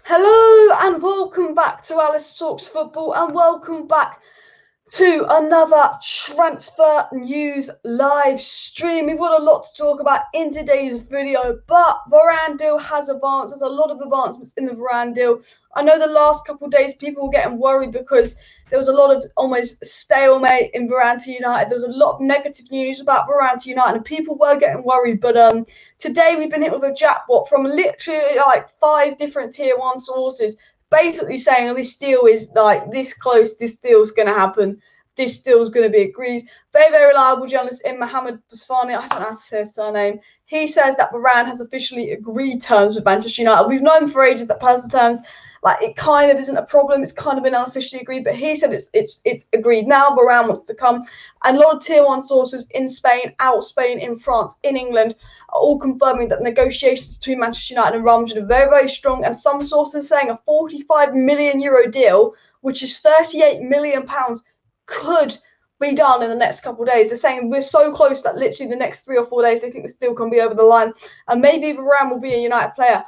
Hello and welcome back to Alice Talks Football and welcome back to another transfer news live stream. We've got a lot to talk about in today's video, but VARANE Deal has advanced. There's a lot of advancements in the VARANE Deal. I know the last couple of days people were getting worried because there was a lot of almost stalemate in VARANE to United. There was a lot of negative news about VARANE to United and people were getting worried. But today we've been hit with a jackpot from literally like 5 different tier 1 sources, basically saying, oh, this deal is like this close, this deal's going to happen, this deal's going to be agreed. Very, very reliable journalist in Mohamed, I don't know how to say his surname. He says that VARANE has officially agreed terms with Manchester United. We've known for ages that personal terms, like, it kind of isn't a problem. It's kind of been unofficially agreed, but he said it's agreed now. VARANE wants to come. And a lot of tier 1 sources in Spain, out Spain, in France, in England, are all confirming that negotiations between Manchester United and Real Madrid are very, very strong. And some sources saying a €45 million deal, which is £38 million, could be done in the next couple of days. They're saying we're so close that literally the next 3 or 4 days they think this deal can be over the line, and maybe VARANE will be a United player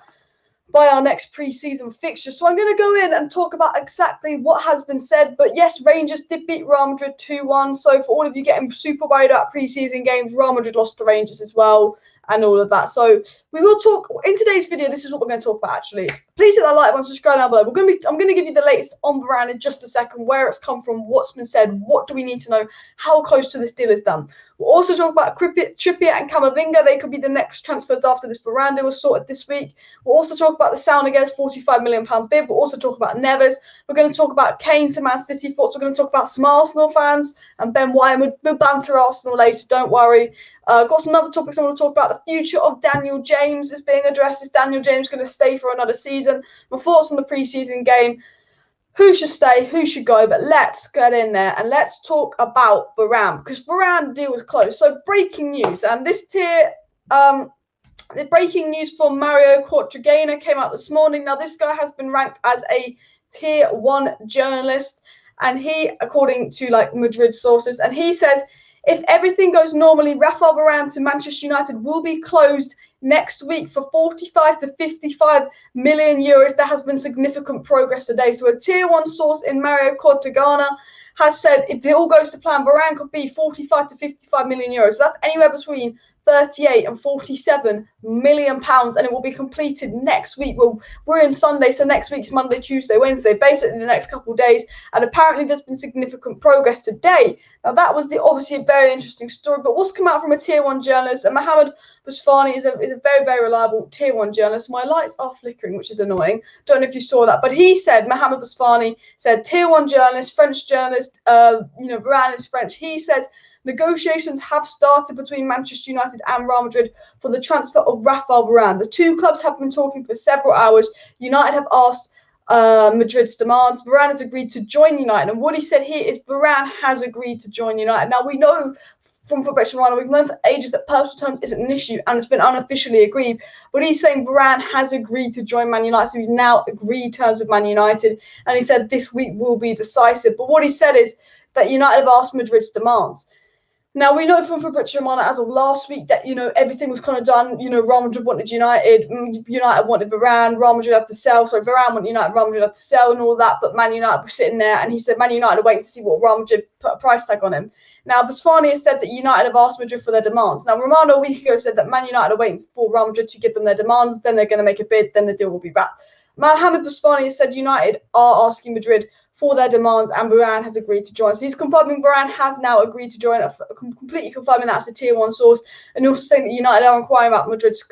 by our next pre-season fixture. So I'm going to go in and talk about exactly what has been said. But yes, Rangers did beat Real Madrid 2-1. So for all of you getting super worried about pre-season games, Real Madrid lost to Rangers as well and all of that. So we will talk in today's video. This is what we're going to talk about, actually. Please hit that like button, subscribe down below. I'm going to give you the latest on VARANE in just a second, where it's come from, what's been said, what do we need to know, how close to this deal is done. We'll also talk about Trippier and Camavinga. They could be the next transfers after this VARANE deal was sorted this week. We'll also talk about the Saul Niguez £45 million bid. We'll also talk about Neves. We're going to talk about Kane to Man City thoughts. We're going to talk about some Arsenal fans and Ben White. We'll banter Arsenal later, don't worry. Got some other topics I want to talk about. The future of Daniel James is being addressed. Is Daniel James going to stay for another season? My thoughts on the pre-season game. Who should stay, who should go? But let's get in there and let's talk about VARANE, because VARANE deal was close. So breaking news, and this tier, the breaking news from Mario Cortegana came out this morning. Now this guy has been ranked as a tier 1 journalist, and he, according to like Madrid sources, and he says, if everything goes normally, Rafael VARANE to Manchester United will be closed next week for 45 to 55 million euros. There has been significant progress today. So a tier 1 source in Mario Cortegana has said if it all goes to plan, VARANE could be 45 to 55 million euros. So that's anywhere between 38 and 47 million pounds, and it will be completed next week. Well, we're in Sunday, so next week's Monday, Tuesday, Wednesday, basically the next couple of days. And apparently there's been significant progress today. Now that was obviously a very interesting story, but what's come out from a tier 1 journalist, and Mohamed is a very, very reliable tier 1 journalist. My lights are flickering, which is annoying. Don't know if you saw that, but he said, Mohamed said, tier 1 journalist, French journalist, VARANE is French. He says negotiations have started between Manchester United and Real Madrid for the transfer of Rafael VARANE. The two clubs have been talking for several hours. United have asked Madrid's demands. VARANE has agreed to join United. And what he said here is VARANE has agreed to join United. Now, we know from Football, we've known for ages that personal terms isn't an issue and it's been unofficially agreed. But he's saying VARANE has agreed to join Man United. So he's now agreed terms with Man United. And he said this week will be decisive. But what he said is that United have asked Madrid's demands. Now, we know from Fabrizio as of last week that, everything was kind of done. Real Madrid wanted United, United wanted VARANE, Real Madrid had to sell. So VARANE wanted United, Real Madrid had to sell and all that. But Man United were sitting there, and he said Man United are waiting to see what Real Madrid put a price tag on him. Now, Bouhafsi has said that United have asked Madrid for their demands. Now, Romano a week ago said that Man United are waiting for Real Madrid to give them their demands. Then they're going to make a bid. Then the deal will be wrapped. Mohamed has said United are asking Madrid for their demands, and VARANE has agreed to join. So he's confirming VARANE has now agreed to join, completely confirming that's a tier 1 source, and also saying that United are inquiring about Madrid's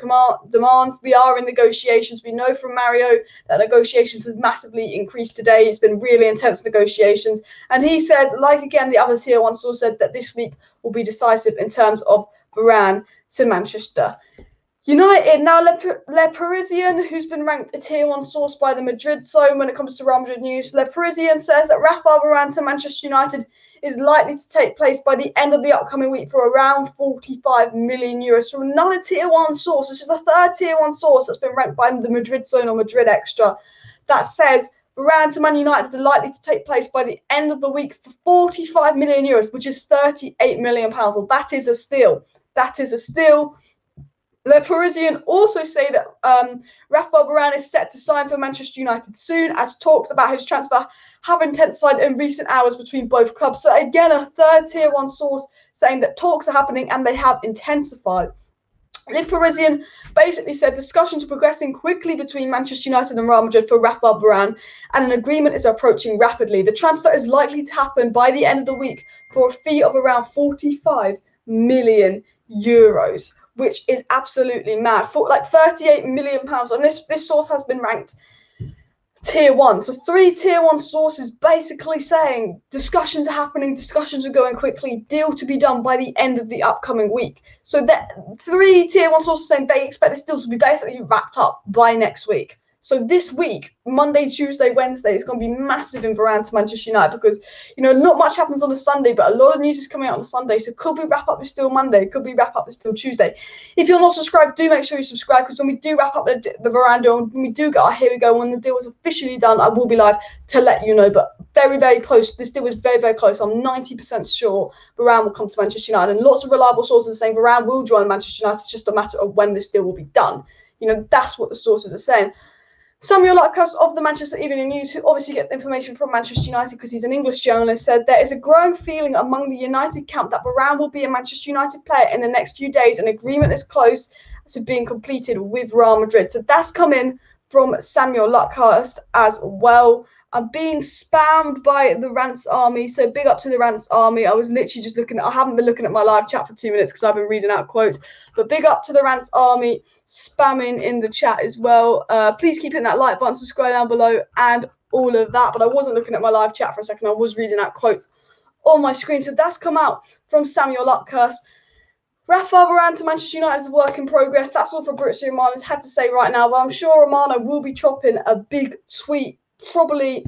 demands. We are in negotiations. We know from Mario that negotiations has massively increased today. It's been really intense negotiations, and he said, like again the other tier 1 source said, that this week will be decisive in terms of VARANE to Manchester United. Now, Le Parisien, who's been ranked a tier 1 source by the Madrid Zone when it comes to Real Madrid news, Le Parisien says that Rafael VARANE to Manchester United is likely to take place by the end of the upcoming week for around 45 million euros. From another tier 1 source, this is the third tier 1 source that's been ranked by the Madrid Zone or Madrid Extra, that says VARANE to Man United is likely to take place by the end of the week for 45 million euros, which is 38 million pounds. Well, that is a steal. That is a steal. Le Parisien also say that Raphael Varane is set to sign for Manchester United soon, as talks about his transfer have intensified in recent hours between both clubs. So again, a third tier one source saying that talks are happening and they have intensified. Le Parisien basically said discussions are progressing quickly between Manchester United and Real Madrid for Raphael Varane, and an agreement is approaching rapidly. The transfer is likely to happen by the end of the week for a fee of around 45 million euros, which is absolutely mad. For like 38 million pounds, and this source has been ranked tier one. So 3 tier one sources basically saying discussions are happening, discussions are going quickly, deal to be done by the end of the upcoming week. So that 3 tier one sources saying they expect this deal to be basically wrapped up by next week. So this week, Monday, Tuesday, Wednesday, it's going to be massive in Varane to Manchester United because, you know, not much happens on a Sunday, but a lot of news is coming out on a Sunday. So could we wrap up this deal Monday? Could we wrap up this deal Tuesday? If you're not subscribed, do make sure you subscribe, because when we do wrap up the Varane deal, when we do get our here we go, when the deal is officially done, I will be live to let you know. But very, very close. This deal is very, very close. I'm 90% sure Varane will come to Manchester United. And lots of reliable sources saying Varane will join Manchester United. It's just a matter of when this deal will be done. You know, that's what the sources are saying. Samuel Lucas of the Manchester Evening News, who obviously gets information from Manchester United because he's an English journalist, said there is a growing feeling among the United camp that Varane will be a Manchester United player in the next few days. An agreement is close to being completed with Real Madrid. So that's coming from Samuel Lucas as well. I'm being spammed by the Rants Army, so big up to the Rants Army. I was literally just I haven't been looking at my live chat for 2 minutes because I've been reading out quotes, but big up to the Rants Army spamming in the chat as well. Please keep hitting that like button, subscribe down below, and all of that. But I wasn't looking at my live chat for a second. I was reading out quotes on my screen. So that's come out from Samuel Lucas. Raphael Varane to Manchester United is a work in progress. That's all Fabrizio Romano's had to say right now, but I'm sure Romano will be dropping a big tweet probably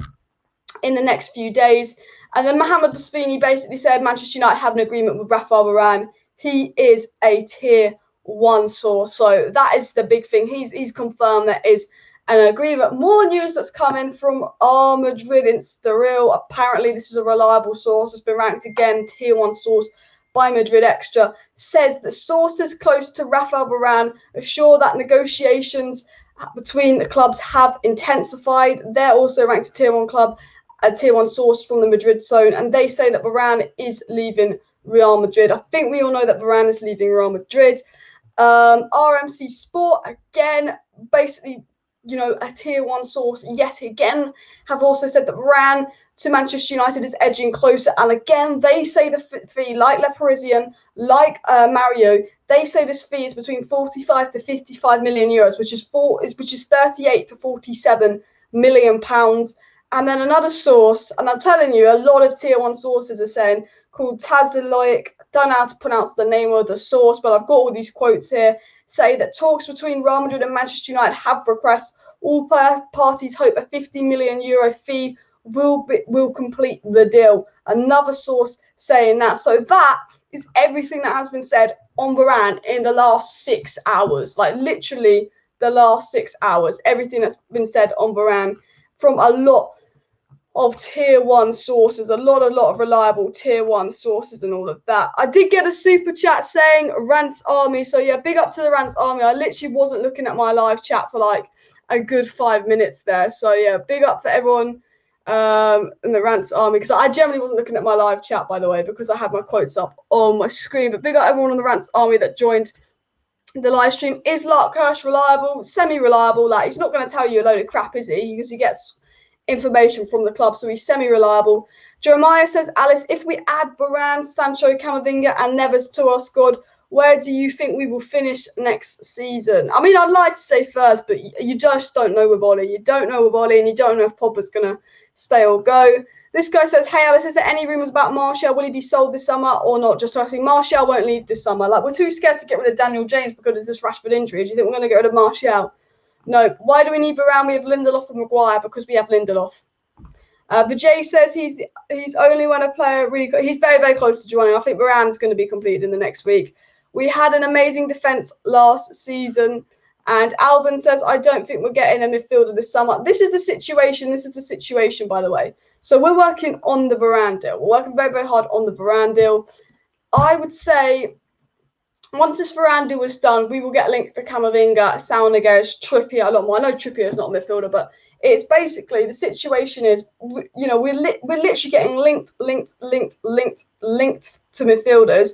in the next few days. And then Mohamed basically said Manchester United have an agreement with Raphael Varane. He is a tier one source. So that is the big thing. He's confirmed there is an agreement. More news that's coming from Madrid Insta-Real. Apparently this is a reliable source. It's been ranked again, tier one source by Madrid Extra. Says that sources close to Raphael Varane assure that negotiations between the clubs have intensified. They're also ranked a tier one club, a tier one source from the Madrid zone, and they say that Varane is leaving Real Madrid. I think we all know that Varane is leaving Real Madrid. RMC Sport, again, basically, you know, a tier one source yet again, have also said that Varane to Manchester United is edging closer. And again, they say the fee, like Le Parisien, like Mario, they say this fee is between 45 to 55 million euros, which is 38 to 47 million pounds. And then another source, and I'm telling you, a lot of tier one sources are saying, called Taziloic, don't know how to pronounce the name of the source, but I've got all these quotes here, say that talks between Real Madrid and Manchester United have progressed. All parties hope a 50 million euro fee will complete the deal. Another source saying that. So that is everything that has been said on Varane in the last 6 hours. Like literally the last 6 hours. Everything that's been said on Varane from a lot of tier one sources, a lot of reliable tier one sources and all of that. I did get a super chat saying Rants Army. So yeah, big up to the Rants Army. I literally wasn't looking at my live chat for like a good 5 minutes there. So yeah, big up for everyone in the Rants Army, because I generally wasn't looking at my live chat, by the way, because I had my quotes up on my screen. But big up everyone on the Rants Army that joined the live stream. Is Lark Hirsch reliable? Semi-reliable. Like, he's not going to tell you a load of crap, is he? Because he gets information from the club, so he's semi-reliable. Jeremiah says, Alice, if we add Varane, Sancho, Camavinga and Neves to our squad, where do you think we will finish next season? I mean, I'd like to say first, but you just don't know with Ollie. You don't know with Ollie, and you don't know if Pogba's going to stay or go. This guy says, hey, Alice, is there any rumours about Martial? Will he be sold this summer or not? Just asking, Martial won't leave this summer. Like, we're too scared to get rid of Daniel James because of this Rashford injury. Do you think we're going to get rid of Martial? No. Why do we need Varane? We have Lindelof and Maguire because we have Lindelof. The J says he's only when a player really... He's very, very close to joining. I think Varane's going to be completed in the next week. We had an amazing defence last season. And Albin says, I don't think we're getting a midfielder this summer. This is the situation. This is the situation, by the way. So we're working on the Varane deal. We're working very, very hard on the Varane deal. I would say Once this VARANE deal is done, we will get linked to Camavinga, Saul Niguez, Trippier a lot more. I know Trippier is not a midfielder, but it's basically the situation is, you know, we're literally getting linked to midfielders,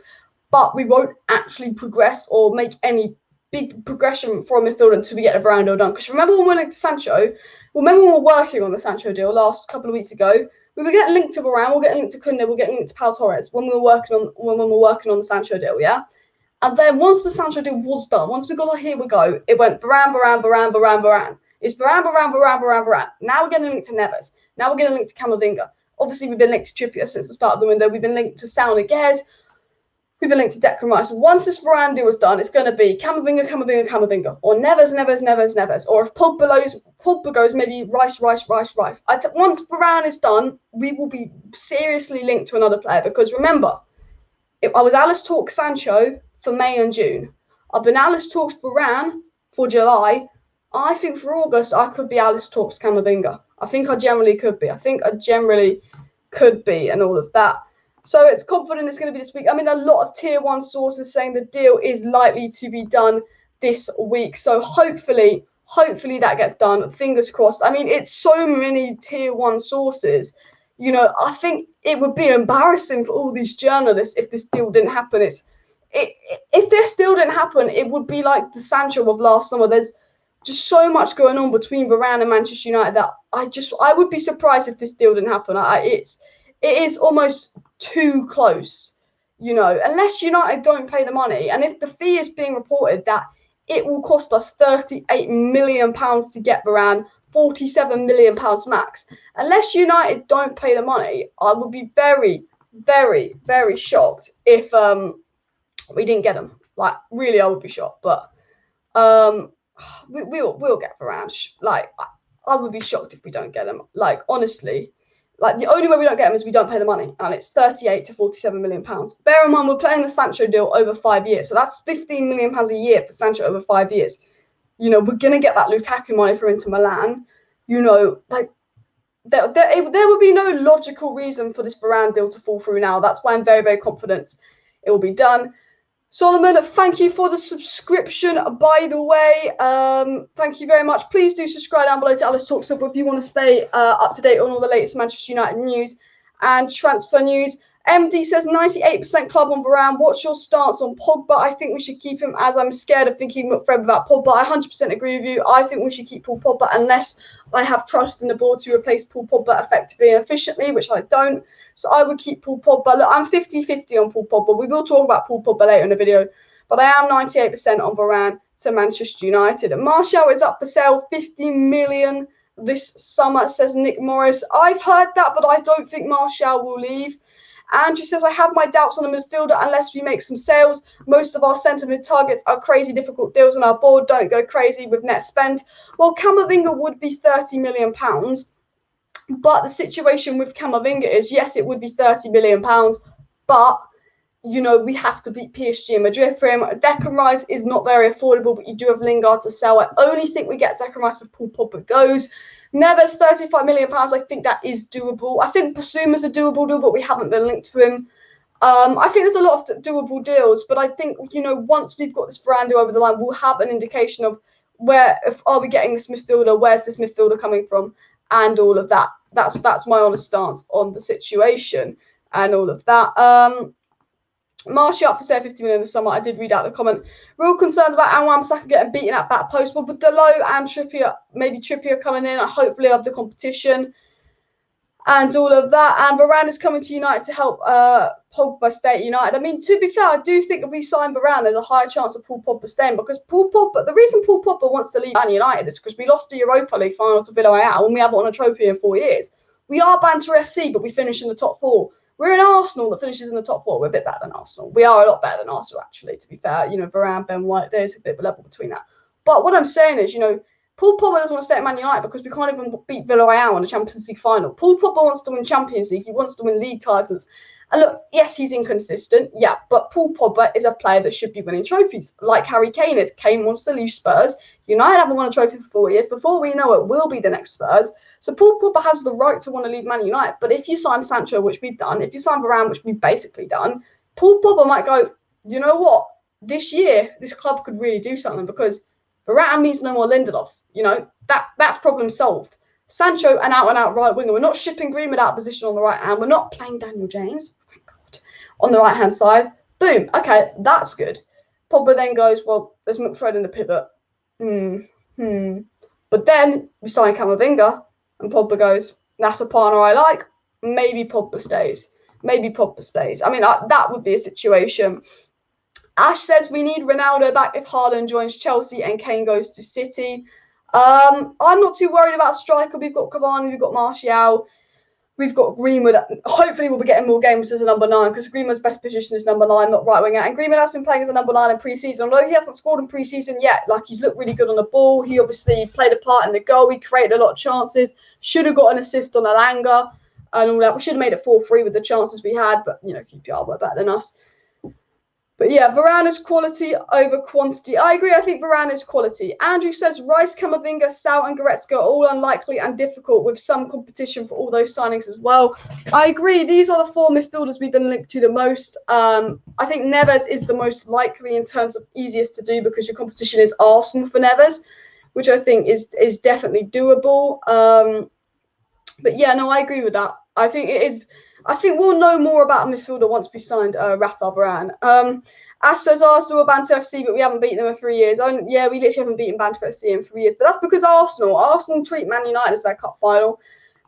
but we won't actually progress or make any big progression for a midfielder until we get a VARANE deal done. Because remember when we're linked to Sancho, remember when we were working on the Sancho deal last couple of weeks ago, we were getting linked to VARANE, we're getting linked to Koundé, we're getting linked to Pau Torres when we were working on the Sancho deal, yeah. And then once the Sancho deal was done, once we got a here we go, it went VARANE. It's VARANE. Now we're getting linked to Neves. Now we're getting linked to Camavinga. Obviously, we've been linked to Trippier since the start of the window. We've been linked to Saul Niguez. We've been linked to Declan Rice. So once this VARANE deal was done, it's going to be Camavinga, or Neves. Or if Pogba goes, maybe Rice. Once VARANE is done, we will be seriously linked to another player. Because remember, if I was Alice Talk Sancho for May and June. I've been Alice Talks VARANE for July. I think for August, I could be Alice Talks Camavinga. I think I generally could be. And all of that. So it's confident it's going to be this week. I mean, a lot of tier 1 sources saying the deal is likely to be done this week. So hopefully that gets done. Fingers crossed. I mean, it's so many tier 1 sources. You know, I think it would be embarrassing for all these journalists if this deal didn't happen. If this deal didn't happen, it would be like the Sancho of last summer. There's just so much going on between VARANE and Manchester United that I would be surprised if this deal didn't happen. It is almost too close, you know, unless United don't pay the money. And if the fee is being reported that it will cost us £38 million to get VARANE, £47 million max. Unless United don't pay the money, I would be very, very, very shocked if we didn't get them. Like, really, I would be shocked. But we'll get VARANE. Like, I would be shocked if we don't get them. Like, honestly, like the only way we don't get them is we don't pay the money, and it's 38 to 47 million pounds. Bear in mind, we're playing the Sancho deal over 5 years, so that's 15 million pounds a year for Sancho over 5 years. You know, we're gonna get that Lukaku money for Inter Milan. You know, like there would be no logical reason for this VARANE deal to fall through now. That's why I'm very, very confident it will be done. Solomon, thank you for the subscription, by the way. Thank you very much. Please do subscribe down below to Alice Talks Football if you want to stay up to date on all the latest Manchester United news and transfer news. MD says 98% club on VARANE. What's your stance on Pogba? I think we should keep him, as I'm scared of thinking forever about Pogba. I 100% agree with you. I think we should keep Paul Pogba unless I have trust in the board to replace Paul Pogba effectively and efficiently, which I don't. So I would keep Paul Pogba. Look, I'm 50-50 on Paul Pogba. We will talk about Paul Pogba later in the video, but I am 98% on VARANE to Manchester United. And Martial is up for sale, 50 million this summer, says Nick Morris. I've heard that, but I don't think Martial will leave. Andrew says, I have my doubts on the midfielder unless we make some sales. Most of our centre mid targets are crazy difficult deals on our board. Don't go crazy with net spend. Well, Camavinga would be £30 million. But the situation with Camavinga is, yes, it would be £30 million. But, you know, we have to beat PSG and Madrid for him. Declan Rice is not very affordable, but you do have Lingard to sell. I only think we get Declan Rice if Paul Pogba goes. Neves, £35 million. I think that is doable. I think Basuma's a doable deal, but we haven't been linked to him. I think there's a lot of doable deals, but I think, you know, once we've got this VARANE deal over the line, we'll have an indication of are we getting this midfielder, where's this midfielder coming from, and all of that. That's my honest stance on the situation and all of that. Martial up for sale 50 million this summer. I did read out the comment. Real concerned about Wan-Bissaka getting beaten at back post. Well, with Dalot and Trippier, maybe Trippier coming in, I hopefully have the competition and all of that. And VARANE is coming to United to help Pogba stay at United. I mean, to be fair, I do think if we sign VARANE, there's a higher chance of Paul Pogba staying, because the reason Paul Pogba wants to leave Man United is because we lost the Europa League final to Villarreal and we haven't won a trophy in 4 years. We are Banter FC, but we finish in the top 4. We're in Arsenal that finishes in the top 4. We're a bit better than Arsenal. We are a lot better than Arsenal, actually, to be fair. You know, VARANE, Ben White, there's a bit of a level between that. But what I'm saying is, you know, Paul Pogba doesn't want to stay at Man United because we can't even beat Villarreal in the Champions League final. Paul Pogba wants to win Champions League. He wants to win league titles. And look, yes, he's inconsistent. Yeah, but Paul Pogba is a player that should be winning trophies, like Harry Kane is. Kane wants to leave Spurs. United haven't won a trophy for 4 years. Before we know it, will be the next Spurs. So Paul Pogba has the right to want to leave Man United. But if you sign Sancho, which we've done, if you sign VARANE, which we've basically done, Paul Pogba might go, you know what? this year, this club could really do something, because Varane means no more Lindelof. You know, that's problem solved. Sancho, an out-and-out right winger. We're not shipping Greenwood out of position on the right hand. We're not playing Daniel James, oh my God, on the right-hand side. Boom. Okay, that's good. Pogba then goes, well, there's McFred in the pivot. But then we sign Camavinga, and Pogba goes, that's a partner I like. Maybe Pogba stays. Maybe Pogba stays. I mean, that would be a situation. Ash says we need Ronaldo back if Haaland joins Chelsea and Kane goes to City. I'm not too worried about striker. We've got Cavani, we've got Martial, we've got Greenwood. Hopefully we'll be getting more games as a number 9, because Greenwood's best position is number 9, not right winger. And Greenwood has been playing as a number 9 in pre-season. Although he hasn't scored in pre-season yet, like, he's looked really good on the ball. He obviously played a part in the goal. He created a lot of chances. Should have got an assist on Alanga and all that. We should have made it 4-3 with the chances we had, but, you know, QPR were better than us. But yeah, Varane is quality over quantity. I agree. I think Varane is quality. Andrew says Rice, Camavinga, Sal and Goretzka are all unlikely and difficult, with some competition for all those signings as well. I agree. These are the 4 midfielders we've been linked to the most. I think Neves is the most likely in terms of easiest to do, because your competition is Arsenal for Neves, which I think is definitely doable. But yeah, no, I agree with that. I think it is. I think we'll know more about a midfielder once we signed Rafa Varane. Ash says Arsenal are Banter FC, but we haven't beaten them in 3 years. Yeah, we literally haven't beaten Banter FC in 3 years. But that's because Arsenal treat Man United as their cup final.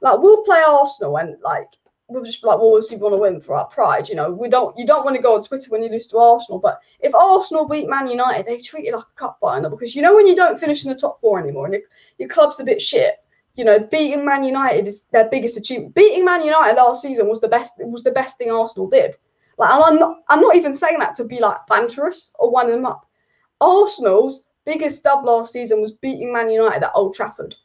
Like, we'll play Arsenal and, like, we'll just be like, well, we want to win for our pride. You know, you don't want to go on Twitter when you lose to Arsenal. But if Arsenal beat Man United, they treat it like a cup final, because, you know, when you don't finish in the top 4 anymore and your club's a bit shit, you know, beating Man United is their biggest achievement. Beating Man United last season was the best. It was the best thing Arsenal did. Like, and I'm not even saying that to be like banterous or winding them up. Arsenal's biggest dub last season was beating Man United at Old Trafford,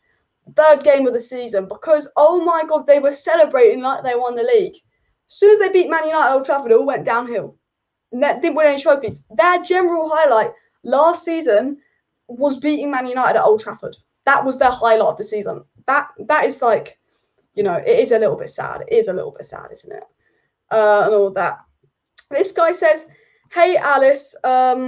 3rd game of the season, because, oh my God, they were celebrating like they won the league. As soon as they beat Man United at Old Trafford, it all went downhill. And they didn't win any trophies. Their general highlight last season was beating Man United at Old Trafford. That was their highlight of the season. That is, like, you know, it is a little bit sad. It is a little bit sad, isn't it? And all that. This guy says, hey, Alice, how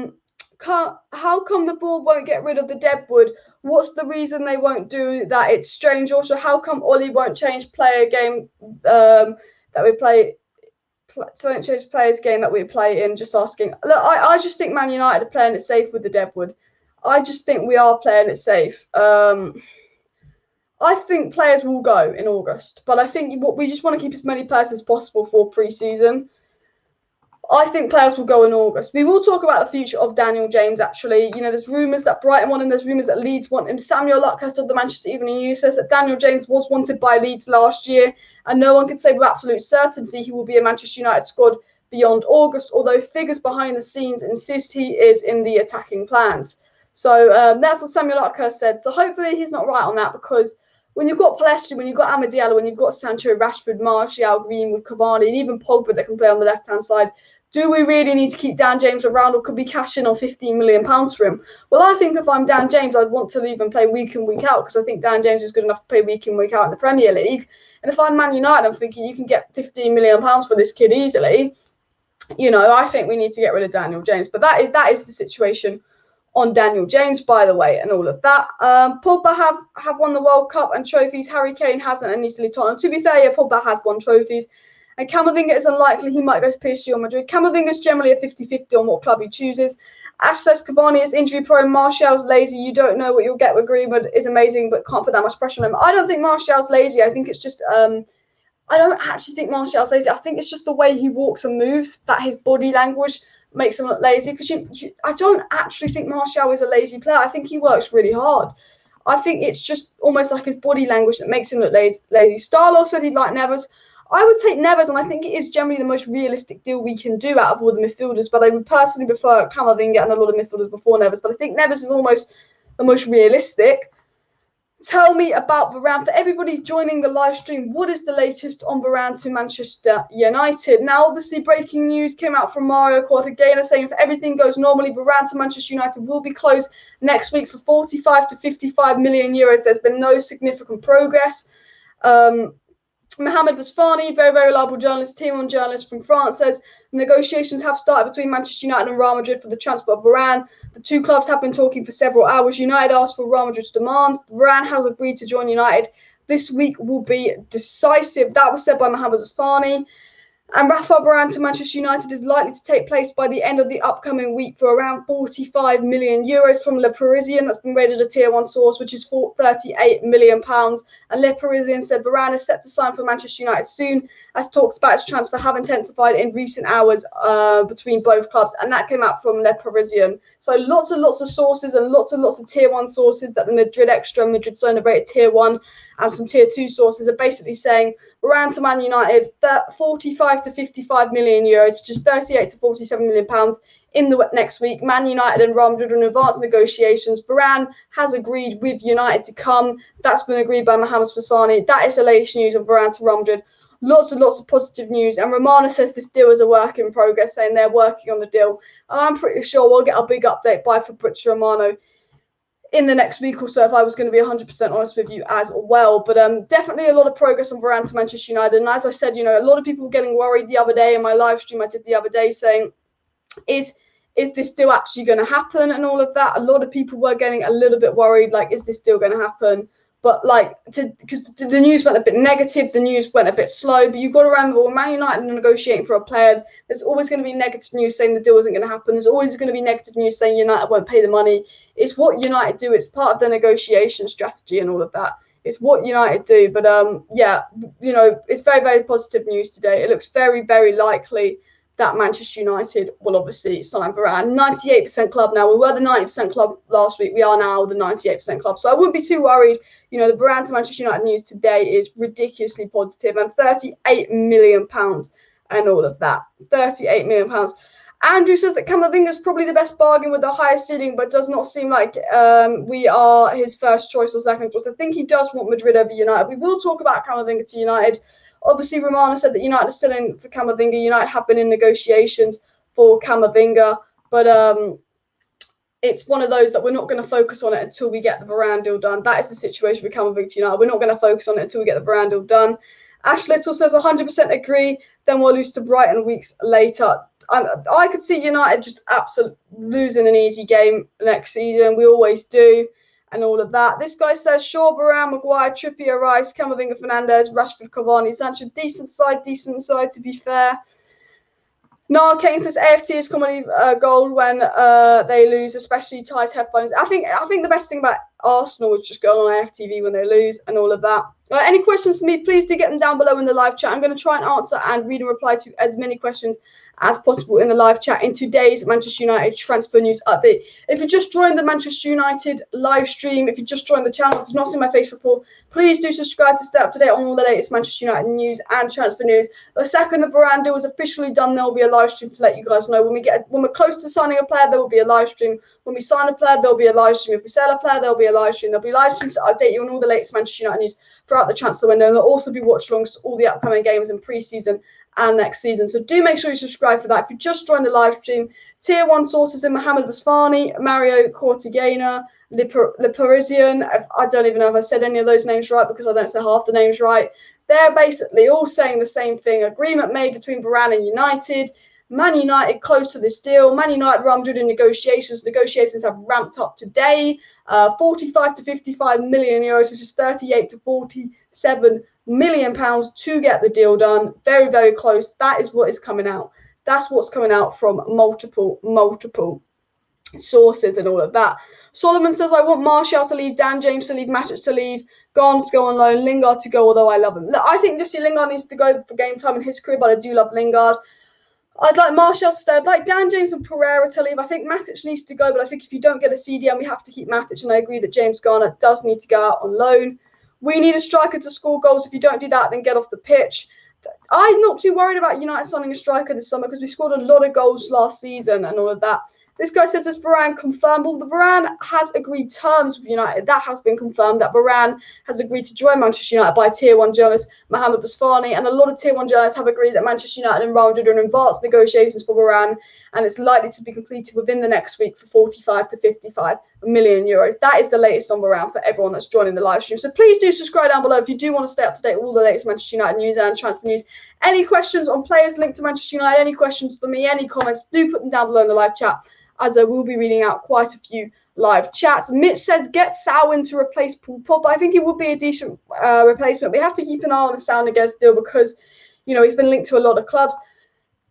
come the board won't get rid of the deadwood? What's the reason they won't do that? It's strange. Also, how come Ollie won't change player game that we play? Don't change players game that we play in. Just asking. Look, I just think Man United are playing it safe with the deadwood. I just think we are playing it safe. I think players will go in August, but I think we just want to keep as many players as possible for pre-season. I think players will go in August. We will talk about the future of Daniel James, actually. You know, there's rumours that Brighton want him, there's rumours that Leeds want him. Samuel Luckhurst of the Manchester Evening News says that Daniel James was wanted by Leeds last year, and no one can say with absolute certainty he will be a Manchester United squad beyond August, although figures behind the scenes insist he is in the attacking plans. So that's what Samuel Luckhurst said. So hopefully he's not right on that, because when you've got Palestri, when you've got Amadiello, when you've got Sancho, Rashford, Martial, Greenwood, Cavani, and even Pogba that can play on the left-hand side, do we really need to keep Dan James around, or could we cash in on £15 million for him? Well, I think if I'm Dan James, I'd want to leave and play week in, week out, because I think Dan James is good enough to play week in, week out in the Premier League. And if I'm Man United, I'm thinking you can get £15 million for this kid easily. You know, I think we need to get rid of Daniel James. But that is the situation on Daniel James, by the way, and all of that. Pogba have won the World Cup and trophies. Harry Kane hasn't, and needs to leave Tottenham. To be fair, yeah, Pogba has won trophies. And Camavinga is unlikely. He might go to PSG or Madrid. Camavinga is generally a 50-50 on what club he chooses. Ash says Cavani is injury prone. Martial's lazy. You don't know what you'll get with Greenwood. Is amazing, but can't put that much pressure on him. I don't think Martial's lazy. I think it's just I don't actually think Martial's lazy. I think it's just the way he walks and moves, that his body language makes him look lazy. Because I don't actually think Martial is a lazy player. I think he works really hard. I think it's just almost like his body language that makes him look lazy. Starlo said he'd like Neves. I would take Neves, and I think it is generally the most realistic deal we can do out of all the midfielders. But I would personally prefer Camavinga and a lot of midfielders before Neves. But I think Neves is almost the most realistic. Tell me about Varane. For everybody joining the live stream, what is the latest on Varane to Manchester United? Now, obviously, breaking news came out from Mario Cortegana saying if everything goes normally, Varane to Manchester United will be closed next week for 45 to 55 million euros. There's been no significant progress. Mohamed Bouhafsi, very, very reliable journalist, Tier 1 journalist from France, says negotiations have started between Manchester United and Real Madrid for the transfer of Varane. The two clubs have been talking for several hours. United asked for Real Madrid's demands. Varane has agreed to join United. This week will be decisive. That was said by Mohamed Bouhafsi. And Rafa Varane to Manchester United is likely to take place by the end of the upcoming week for around €45 million from Le Parisien. That's been rated a Tier 1 source, which is for £38 million. And Le Parisien said Varane is set to sign for Manchester United soon, as talks about his transfer have intensified in recent hours between both clubs. And that came out from Le Parisien. So lots and lots of sources and lots of Tier 1 sources that the Madrid Extra, Madrid Zone are rated Tier 1, and some Tier 2 sources are basically saying Varane to Man United, 45 to 55 million euros, which is 38 to 47 million pounds in the next week. Man United and Real Madrid are in advanced negotiations. Varane has agreed with United to come. That's been agreed by Mohamed Bouhafsi. That is the latest news of Varane to Real Madrid. Lots and lots of positive news. And Romano says this deal is a work in progress, saying they're working on the deal. And I'm pretty sure we'll get a big update by Fabrizio Romano in the next week or so, if I was going to be 100% honest with you as well. But definitely a lot of progress on Varane to Manchester United. And as I said, a lot of people were getting worried the other day in my live stream I did the other day, saying, is this deal actually going to happen and all of that? A lot of people were getting a little bit worried, like, is this deal going to happen? But because the news went a bit negative, the news went a bit slow. But you've got to remember, when Man United are negotiating for a player, there's always going to be negative news saying the deal isn't going to happen. There's always going to be negative news saying United won't pay the money. It's what United do. It's part of their negotiation strategy and all of that. It's what United do. But it's very, very positive news today. It looks very, very likely that Manchester United will obviously sign Varane. 98% club now. We were the 90% club last week. We are now the 98% club. So I wouldn't be too worried. The Varane to Manchester United news today is ridiculously positive, and £38 million and all of that. £38 million. Andrew says that Camavinga is probably the best bargain with the highest ceiling, but does not seem like we are his first choice or second choice. I think he does want Madrid over United. We will talk about Camavinga to United. Obviously, Romano said that United are still in for Camavinga. United have been in negotiations for Camavinga, but it's one of those that we're not going to focus on it until we get the Varane deal done. That is the situation with Camavinga to United. We're not going to focus on it until we get the Varane deal done. Ash Little says 100% agree, then we'll lose to Brighton weeks later. I could see United just absolutely losing an easy game next season. We always do. And all of that. This guy says Shaw, Varane, Maguire, Trippier, Rice, Camavinga, Fernandes, Rashford, Cavani, Sancho. Decent side, to be fair. Noah Kane says AFT is commonly gold when they lose, especially ties headphones. I think the best thing about Arsenal is just going on AFTV when they lose and all of that. Any questions for me, please do get them down below in the live chat. I'm going to try and answer and read and reply to as many questions as possible in the live chat in today's Manchester United transfer news update. If you just joined the Manchester United live stream, if you just joined the channel, if you've not seen my face before, please do subscribe to stay up to date on all the latest Manchester United news and transfer news. The second the Varane deal is officially done, there will be a live stream to let you guys know. When we're close to signing a player, there will be a live stream. When we sign a player, there'll be a live stream. If we sell a player, there'll be a live stream. There'll be live streams to update you on all the latest Manchester United news throughout the transfer window. And there'll also be watch-alongs to all the upcoming games in pre-season and next season. So do make sure you subscribe for that. If you just joined the live stream, Tier 1 sources in Mohamed Bouhafsi, Mario Cortigana, Le Parisien. I don't even know if I said any of those names right because I don't say half the names right. They're basically all saying the same thing. Agreement made between Varane and United. Man United close to this deal. Man United Real Madrid in negotiations. Negotiations have ramped up today. 45 to 55 million euros, which is 38 to 47 million pounds to get the deal done. Very, very close. That is what is coming out. That's what's coming out from multiple sources and all of that. Solomon says, I want Martial to leave, Dan James to leave, Matic to leave, Garn to go on loan, Lingard to go, although I love him. Look, I think Jesse Lingard needs to go for game time in his career, but I do love Lingard. I'd like Martial to stay. I'd like Dan James and Pereira to leave. I think Matic needs to go, but I think if you don't get a CDM, we have to keep Matic, and I agree that James Garner does need to go out on loan. We need a striker to score goals. If you don't do that, then get off the pitch. I'm not too worried about United signing a striker this summer because we scored a lot of goals last season and all of that. This guy says, is Varane confirmed? Well, the Varane has agreed terms with United. That has been confirmed, that Varane has agreed to join Manchester United by Tier 1 journalist Mohamed Bouhafsi. And a lot of Tier 1 journalists have agreed that Manchester United and Real Madrid are in advanced negotiations for Varane. And it's likely to be completed within the next week for 45 to 55 million euros. That is the latest on Varane for everyone that's joining the live stream. So please do subscribe down below if you do want to stay up to date with all the latest Manchester United news and transfer news. Any questions on players linked to Manchester United, any questions for me, any comments, do put them down below in the live chat, as I will be reading out quite a few live chats. Mitch says, get Saul in to replace Paul Pogba. I think it would be a decent replacement. We have to keep an eye on the Saul Niguez deal because, you know, he's been linked to a lot of clubs.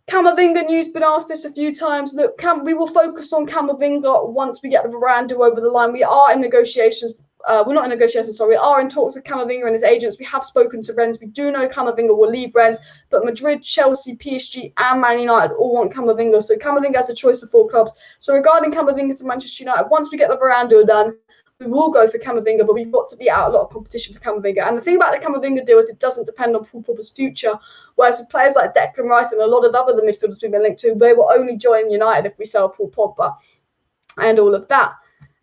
Camavinga news, been asked this a few times. Look, we will focus on Camavinga once we get the VARANE Deal over the line. We are in negotiations. We're not in negotiations, sorry. We are in talks with Camavinga and his agents. We have spoken to Rennes. We do know Camavinga will leave Rennes, but Madrid, Chelsea, PSG, and Man United all want Camavinga. So Camavinga has a choice of 4 clubs. So regarding Camavinga to Manchester United, once we get the VARANE Deal done, we will go for Camavinga, but we've got to be out a lot of competition for Camavinga. And the thing about the Camavinga deal is it doesn't depend on Paul Pogba's future, whereas with players like Declan Rice and a lot of other midfielders we've been linked to, they will only join United if we sell Paul Pogba and all of that.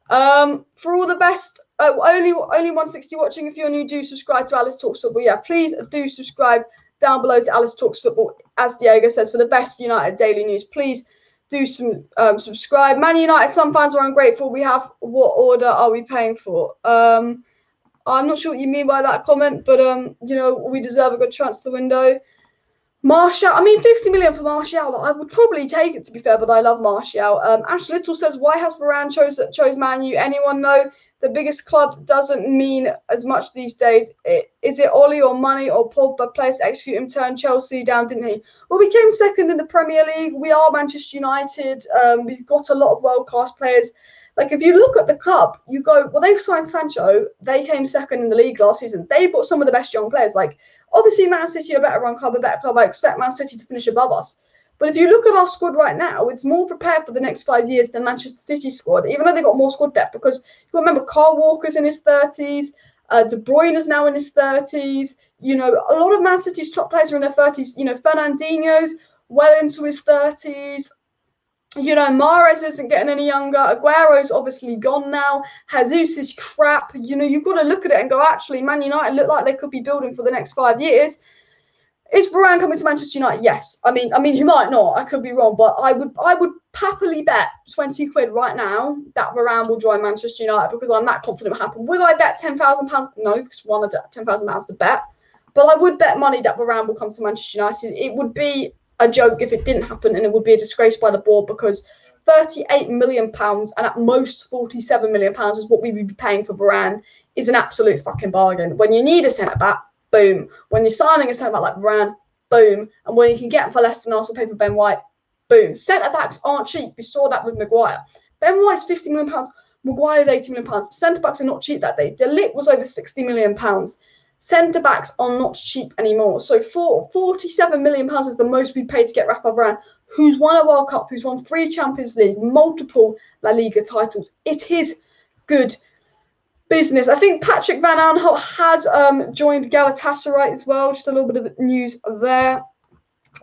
For all the best, only 160 watching. If you're new, do subscribe to Alice Talks Football. Yeah, please do subscribe down below to Alice Talks Football. As Diego says, for the best United daily news, please do subscribe. Man United, some fans are ungrateful. We have, what order are we paying for? I'm not sure what you mean by that comment, but you know, we deserve a good transfer window. Martial, I mean, 50 million for Martial, I would probably take it, to be fair, but I love Martial. Ash Little says, why has Varane chose Man U? Anyone know? The biggest club doesn't mean as much these days. Is it Oli or money or Pogba? Players to execute him, turned Chelsea down, didn't he? Well, we came second in the Premier League. We are Manchester United. We've got a lot of world-class players. Like, if you look at the club, you go, well, they've signed Sancho. They came second in the league last season. They've got some of the best young players. Like, obviously, Man City are a better run club, a better club. I expect Man City to finish above us. But if you look at our squad right now, it's more prepared for the next 5 years than Manchester City's squad, even though they've got more squad depth. Because you've got to remember, Kyle Walker's in his 30s. De Bruyne is now in his 30s. You know, a lot of Man City's top players are in their 30s. You know, Fernandinho's well into his 30s. You know, Mahrez isn't getting any younger. Aguero's obviously gone now. Jesus is crap. You know, you've got to look at it and go, actually, Man United look like they could be building for the next 5 years. Is Varane coming to Manchester United? Yes. I mean, he might not. I could be wrong, but I would happily bet 20 quid right now that Varane will join Manchester United because I'm that confident it will happen. Would I bet £10,000? No, because one, I don't have £10,000 to bet. But I would bet money that Varane will come to Manchester United. It would be a joke if it didn't happen, and it would be a disgrace by the board because £38 million and at most £47 million is what we would be paying for Varane is an absolute fucking bargain. When you need a centre-back, boom. When you're signing a centre-back like Varane, boom. And when you can get him for less than Arsenal pay for Ben White, boom. Centre-backs aren't cheap. We saw that with Maguire. Ben White's £50 million. Maguire's £80 million. Centre-backs are not cheap that day. De Ligt was over £60 million. Centre-backs are not cheap anymore. So £47 million is the most we paid to get Rafa Varane, who's won a World Cup, who's won 3 Champions League, multiple La Liga titles. It is good business. I think Patrick Van Aanholt has joined Galatasaray as well. Just a little bit of news there.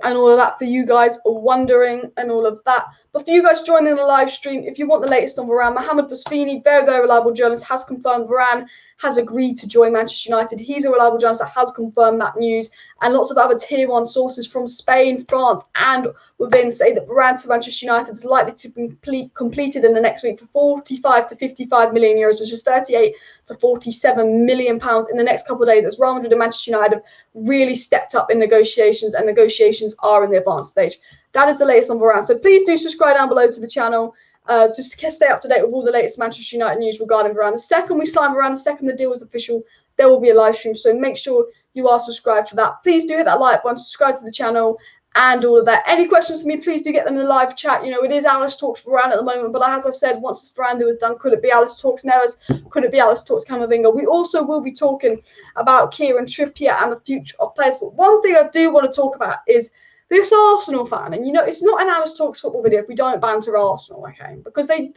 And all of that for you guys wondering and all of that. But for you guys joining the live stream, if you want the latest on Varane, Mohamed Bouhafsi, very, very reliable journalist, has confirmed Varane has agreed to join Manchester United. He's a reliable journalist that has confirmed that news. And lots of other tier 1 sources from Spain, France, and within say that Varane to Manchester United is likely to be completed in the next week for 45 to 55 million euros, which is 38 to 47 million pounds in the next couple of days, as Real Madrid and Manchester United have really stepped up in negotiations, and negotiations are in the advanced stage. That is the latest on Varane. So please do subscribe down below to the channel to stay up to date with all the latest Manchester United news regarding Varane. The second we sign Varane, the second the deal is official, there will be a live stream. So make sure you are subscribed for that. Please do hit that like button, subscribe to the channel, and all of that. Any questions for me, please do get them in the live chat. You know, it is Alice Talks Varane at the moment, but as I've said, once this Varane deal is done, could it be Alice Talks Neves? Could it be Alice Talks Camavinga? We also will be talking about Kieran Trippier and the future of players. But one thing I do want to talk about is this Arsenal fan, and you know, it's not an Alice Talks football video if we don't banter Arsenal, okay? Because they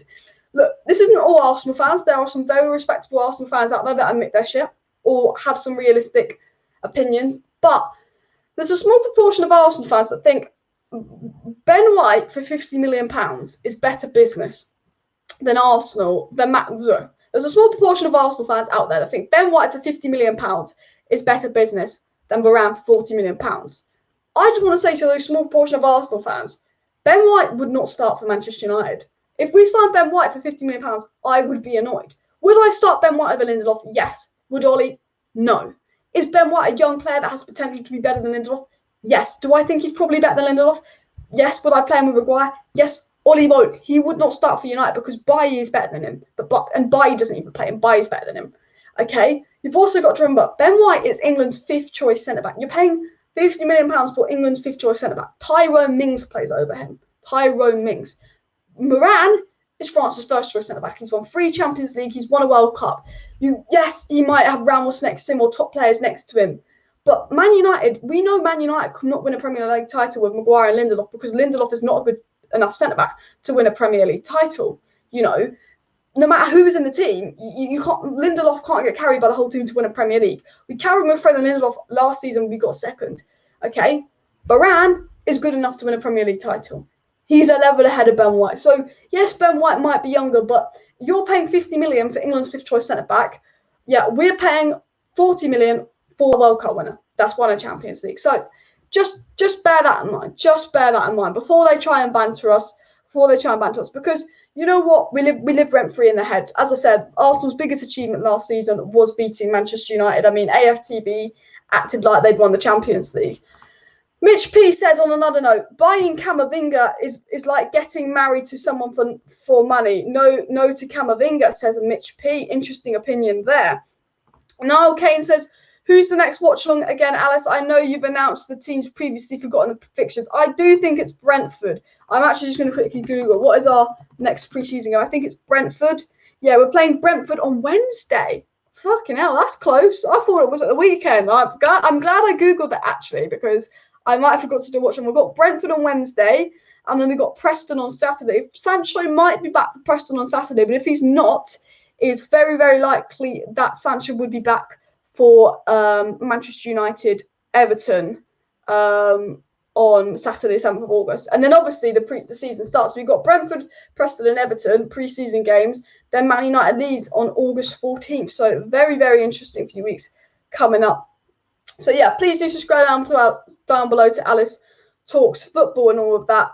look, this isn't all Arsenal fans. There are some very respectable Arsenal fans out there that admit their shit or have some realistic opinions. But there's a small proportion of Arsenal fans that think Ben White for £50 million is better business than Arsenal. There's a small proportion of Arsenal fans out there that think Ben White for £50 million is better business than Varane for £40 million. I just want to say to those small portion of Arsenal fans, Ben White would not start for Manchester United. If we signed Ben White for £50 million, I would be annoyed. Would I start Ben White over Lindelof? Yes. Would Ollie? No. Is Ben White a young player that has potential to be better than Lindelof? Yes. Do I think he's probably better than Lindelof? Yes. Would I play him with Maguire? Yes. Ollie won't. He would not start for United because Bailly is better than him. And Bailly doesn't even play him. Bailly's better than him. Okay? You've also got to remember, Ben White is England's 5th choice centre-back. You're paying £50 million for England's 5th choice centre-back. Tyrone Mings plays over him. Tyrone Mings. Varane is France's 1st choice centre-back. He's won 3 Champions League. He's won a World Cup. Yes, he might have Ramos next to him or top players next to him. But Man United, we know Man United could not win a Premier League title with Maguire and Lindelof because Lindelof is not a good enough centre-back to win a Premier League title. You know, no matter who is in the team, Lindelof can't get carried by the whole team to win a Premier League. We carried with Fred and Lindelof last season. We got 2nd. Okay? Varane is good enough to win a Premier League title. He's a level ahead of Ben White. So, yes, Ben White might be younger, but you're paying £50 million for England's 5th choice centre-back. Yeah, we're paying £40 million for a World Cup winner. That's won a Champions League. So, just bear that in mind. Just bear that in mind before they try and banter us. Because you know what? We live rent-free in the head. As I said, Arsenal's biggest achievement last season was beating Manchester United. I mean, AFTB acted like they'd won the Champions League. Mitch P says on another note, buying Camavinga is like getting married to someone for money. No to Camavinga, says Mitch P. Interesting opinion there. Niall Kane says, who's the next watch along again, Alice? I know you've announced the teams previously forgotten the fixtures. I do think it's Brentford. I'm actually just going to quickly Google what is our next pre-season game. I think it's Brentford. Yeah, we're playing Brentford on Wednesday. Fucking hell, that's close. I thought it was at the weekend. I'm glad I Googled that actually because I might have forgot to do watch them. We've got Brentford on Wednesday, and then we've got Preston on Saturday. Sancho might be back for Preston on Saturday, but if he's not, it's very, very likely that Sancho would be back for Manchester United, Everton on Saturday, 7th of August. And then obviously the season starts. We've got Brentford, Preston and Everton pre-season games. Then Man United Leeds on August 14th. So very, very interesting few weeks coming up. So yeah, please do subscribe down below to Alice Talks Football and all of that.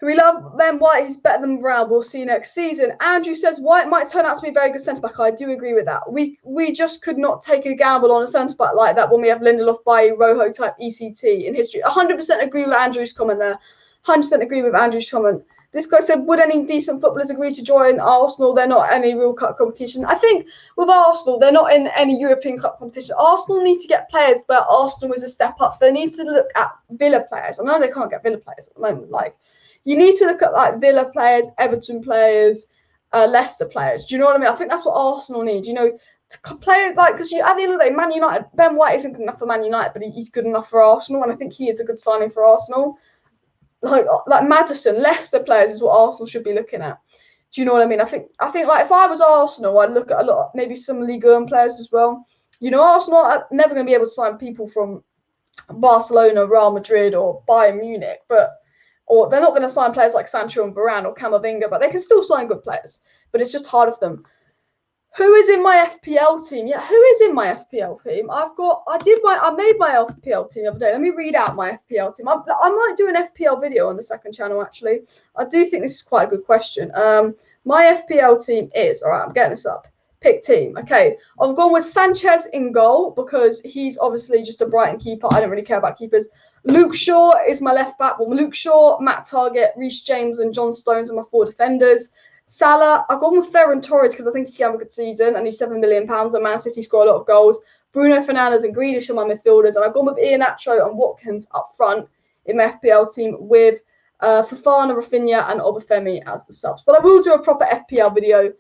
We love Ben White. He's better than Varane. We'll see you next season. Andrew says White might turn out to be a very good centre-back. I do agree with that. We just could not take a gamble on a centre-back like that when we have Lindelof, Bailly, Rojo type ECT in history. 100% agree with Andrew's comment there. 100% agree with Andrew's comment. This guy said, would any decent footballers agree to join Arsenal? They're not in any real cup competition. I think with Arsenal, they're not in any European cup competition. Arsenal need to get players, but Arsenal is a step up. They need to look at Villa players. I know they can't get Villa players at the moment. Like, you need to look at like Villa players, Everton players, Leicester players. Do you know what I mean? I think that's what Arsenal need. You know, to players like, because at the end of the day, Man United, Ben White isn't good enough for Man United, but he's good enough for Arsenal, and I think he is a good signing for Arsenal. Like Maddison, Leicester players is what Arsenal should be looking at. Do you know what I mean? I think like if I was Arsenal, I'd look at a lot, maybe some Ligue 1 players as well. You know, Arsenal are never going to be able to sign people from Barcelona, Real Madrid, or Bayern Munich, or they're not going to sign players like Sancho and Varane or Camavinga, but they can still sign good players. But it's just hard for them. Who is in my FPL team? Yeah, who is in my FPL team? I made my FPL team the other day. Let me read out my FPL team. I might do an FPL video on the second channel, actually. I do think this is quite a good question. My FPL team is, all right, I'm getting this up. Pick team. Okay, I've gone with Sanchez in goal because he's obviously just a Brighton keeper. I don't really care about keepers. Luke Shaw is my left back. Well, Luke Shaw, Matt Targett, Reece James and John Stones are my 4 defenders. Salah, I've gone with Ferran Torres because I think he's going to have a good season and he's £7 million and Man City score a lot of goals. Bruno Fernandes and Grealish are my midfielders, and I've gone with Iheanacho and Watkins up front in my FPL team with Fofana, Rafinha and Obafemi as the subs. But I will do a proper FPL video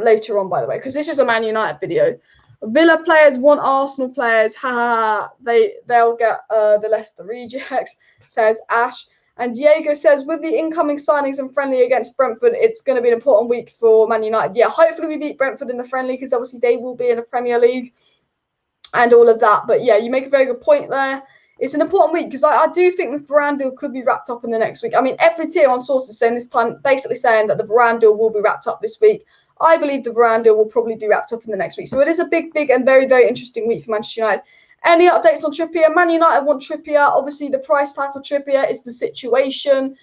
later on, by the way, because this is a Man United video. Villa players want Arsenal players. They'll get the Leicester rejects, says Ash. And Diego says, with the incoming signings and friendly against Brentford, it's going to be an important week for Man United. Yeah, hopefully we beat Brentford in the friendly because obviously they will be in the Premier League and all of that. But yeah, you make a very good point there. It's an important week because I do think the VARANE deal could be wrapped up in the next week. I mean, every tier on sources saying this time, basically saying that the VARANE deal will be wrapped up this week. I believe the VARANE deal will probably be wrapped up in the next week. So it is a big, big and very, very interesting week for Manchester United. Any updates on Trippier? Man United want Trippier. Obviously, the price tag for Trippier is the situation.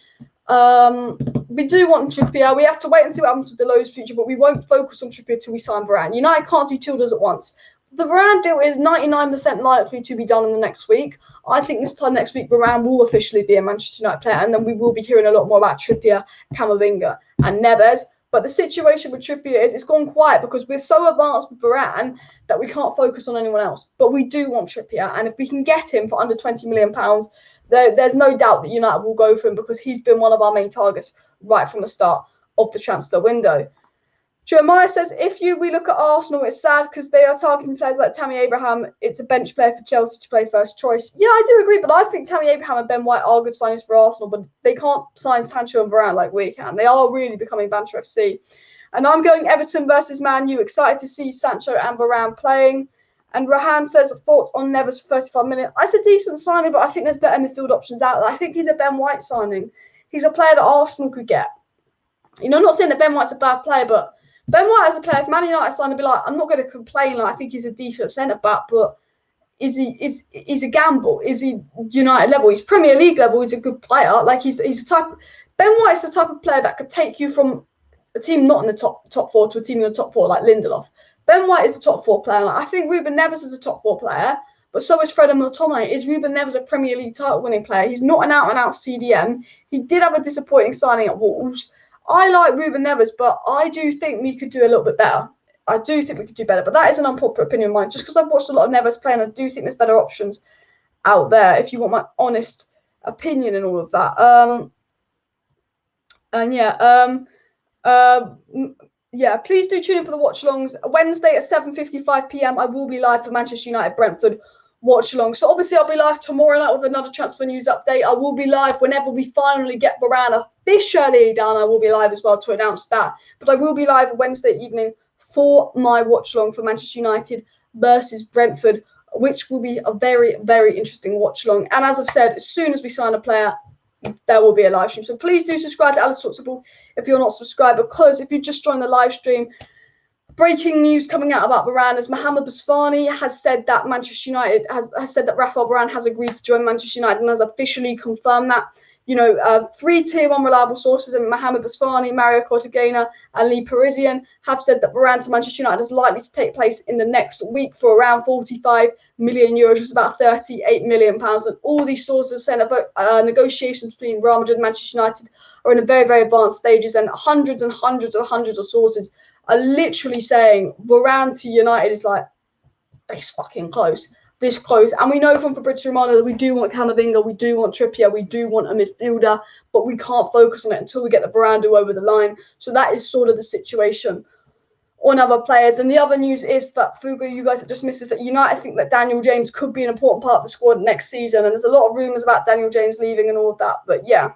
We do want Trippier. We have to wait and see what happens with the Lowe's future, but we won't focus on Trippier till we sign Varane. United can't do two deals at once. The Varane deal is 99% likely to be done in the next week. I think this time next week, Varane will officially be a Manchester United player, and then we will be hearing a lot more about Trippier, Camavinga, and Neves. But the situation with Trippier is it's gone quiet because we're so advanced with Varane that we can't focus on anyone else. But we do want Trippier, and if we can get him for under £20 million, there's no doubt that United will go for him because he's been one of our main targets right from the start of the transfer window. Jeremiah says, we look at Arsenal, it's sad because they are targeting players like Tammy Abraham. It's a bench player for Chelsea to play first choice. Yeah, I do agree, but I think Tammy Abraham and Ben White are good signings for Arsenal, but they can't sign Sancho and Varane like we can. They are really becoming Banter FC. And I'm going Everton versus Man U. Excited to see Sancho and Varane playing. And Rahan says, thoughts on Neves for 35 million. It's a decent signing, but I think there's better midfield options out there. I think he's a Ben White signing. He's a player that Arsenal could get. I'm not saying that Ben White's a bad player, but Ben White as a player, if Man United signed, I'd be like, I'm not going to complain. I think he's a decent centre-back, but is a gamble? Is he United level? He's Premier League level. He's a good player. He's a type. Ben White's the type of player that could take you from a team not in the top four to a team in the top four, like Lindelof. Ben White is a top four player. I think Ruben Neves is a top four player, but so is Fred McTominay. Is Ruben Neves a Premier League title-winning player? He's not an out-and-out CDM. He did have a disappointing signing at Wolves. I like Ruben Neves, but I do think we could do a little bit better. I do think we could do better, but that is an unpopular opinion of mine. Just because I've watched a lot of Neves play, and I do think there's better options out there. If you want my honest opinion and all of that, please do tune in for the watch-alongs. Wednesday at 7:55 p.m. I will be live for Manchester United Brentford watch-along. So obviously I'll be live tomorrow night with another transfer news update. I will be live whenever we finally get Varane officially done. I will be live as well to announce that. But I will be live Wednesday evening for my watch-along for Manchester United versus Brentford, which will be a very, very interesting watch-along. And as I've said, as soon as we sign a player, there will be a live stream. So please do subscribe to Alice Talks Football if you're not subscribed, because if you just joined the live stream, breaking news coming out about Varane is Mohamed has said that Manchester United has said that Rafael Varane has agreed to join Manchester United and has officially confirmed that. 3 tier 1 reliable sources in Mohamed Basfani, Mario Cortegana, and Lee Parisian have said that Varane to Manchester United is likely to take place in the next week for around €45 million, which is about £38 million. And all these sources saying that negotiations between Real Madrid and Manchester United are in a very, very advanced stages, and hundreds of sources are literally saying Varane to United is like this fucking close. This close. And we know from Fabrizio Romano that we do want Camavinga, we do want Trippier, we do want a midfielder, but we can't focus on it until we get the Varane over the line. So that is sort of the situation on other players. And the other news is that, Fugo, you guys have just missed, is that United think that Daniel James could be an important part of the squad next season. And there's a lot of rumours about Daniel James leaving and all of that. But yeah.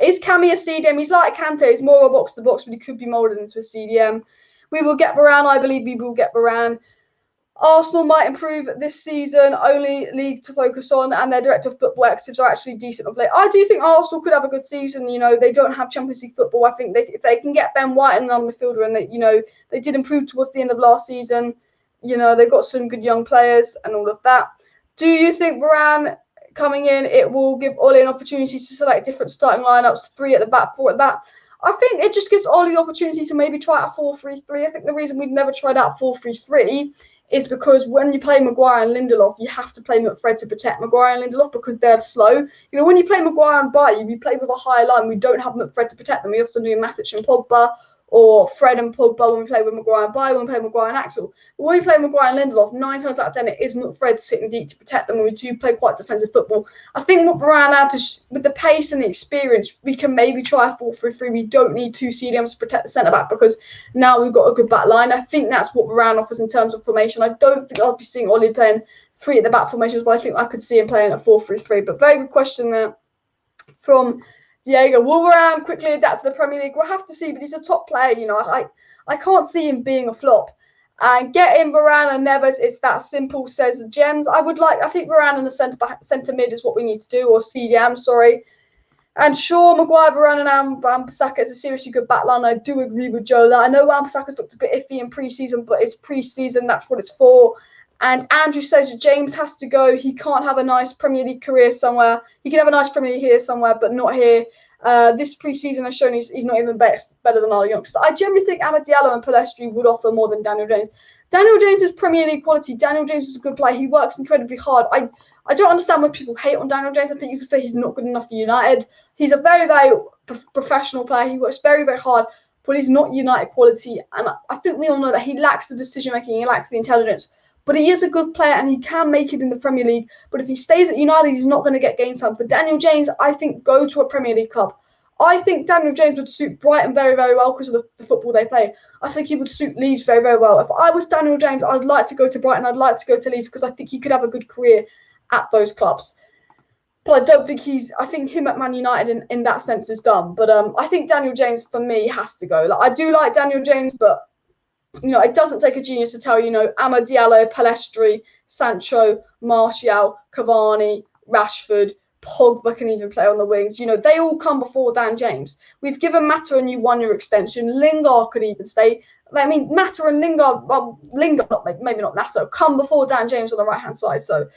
Is Cammy a CDM? He's like Kante. He's more of a box-to-box, but he could be moulded into a CDM. We will get Varane. I believe we will get Varane. Arsenal might improve this season. Only league to focus on, and their director of football executives are actually decent of late. I do think Arsenal could have a good season. They don't have Champions League football. I think if they can get Ben White and another midfielder, and they did improve towards the end of last season. They've got some good young players and all of that. Do you think Varane coming in, it will give Ole an opportunity to select different starting lineups, 3 at the back, 4 at the back? I think it just gives Ole the opportunity to maybe try out a 4-3-3. I think the reason we've never tried out 4-3-3 is because when you play Maguire and Lindelof, you have to play Fred to protect Maguire and Lindelof because they're slow. When you play Maguire and Bailly, we play with a high line. We don't have Fred to protect them. We often do Matic and Pogba, or Fred and Pogba when we play with Maguire and Bailly, when we play Maguire and Axel. But when we play Maguire and Lindelof, 9 times out of 10, it is Fred sitting deep to protect them, and we do play quite defensive football. I think what Varane adds, with the pace and the experience, we can maybe try a 4-3-3. We don't need 2 CDMs to protect the centre-back because now we've got a good back line. I think that's what Varane offers in terms of formation. I don't think I'll be seeing Ole playing 3 at the back formations, but I think I could see him playing a 4-3-3. But very good question there from Diego. Will Varane quickly adapt to the Premier League? We'll have to see, but he's a top player. I can't see him being a flop. And getting Varane and Neves, it's that simple, says Jens. I think Varane in the centre mid is what we need to do, or CDM, sorry. And sure, Maguire, Varane and Wan-Bissaka is a seriously good backline. I do agree with Joe that. I know Wan-Bissaka's looked a bit iffy in pre-season, but it's pre-season, that's what it's for. And Andrew says James has to go. He can't have a nice Premier League career somewhere. He can have a nice Premier League here somewhere, but not here. This pre-season has shown he's not even better than our youngsters. I generally think Amad Diallo and Pellistri would offer more than Daniel James. Daniel James is Premier League quality. Daniel James is a good player. He works incredibly hard. I don't understand when people hate on Daniel James. I think you could say he's not good enough for United. He's a very, very professional player. He works very, very hard, but he's not United quality. And I think we all know that he lacks the decision-making. He lacks the intelligence. But he is a good player and he can make it in the Premier League. But if he stays at United, he's not going to get game time. For Daniel James, I think go to a Premier League club. I think Daniel James would suit Brighton very, very well because of the football they play. I think he would suit Leeds very, very well. If I was Daniel James, I'd like to go to Brighton. I'd like to go to Leeds because I think he could have a good career at those clubs. But I don't think I think him at Man United in that sense is done. But I think Daniel James, for me, has to go. I do like Daniel James, but it doesn't take a genius to tell Amad Diallo, Pellistri, Sancho, Martial, Cavani, Rashford, Pogba can even play on the wings. They all come before Dan James. We've given Mata a new one-year extension. Lingard could even stay. I mean, Mata and Lingard, maybe not Mata, come before Dan James on the right-hand side. So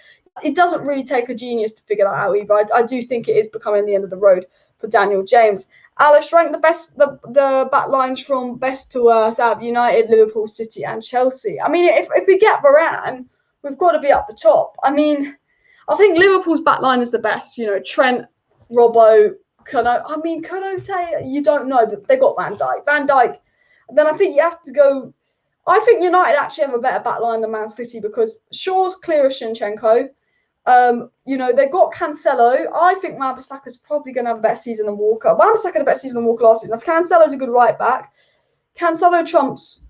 it doesn't really take a genius to figure that out either. I do think it is becoming the end of the road for Daniel James. Alice, rank the back lines from best to worst out of United, Liverpool, City and Chelsea. I mean, if we get Varane, we've got to be up the top. I mean, I think Liverpool's back line is the best. Trent, Robbo, Konaté, you don't know, but they got Van Dijk. Then I think you have to go. I think United actually have a better back line than Man City because Shaw's clear of Shinchenko. They've got Cancelo. I think Wan-Bissaka's probably going to have a better season than Walker. Wan-Bissaka had a better season than Walker last season. If Cancelo's a good right back, Cancelo trumps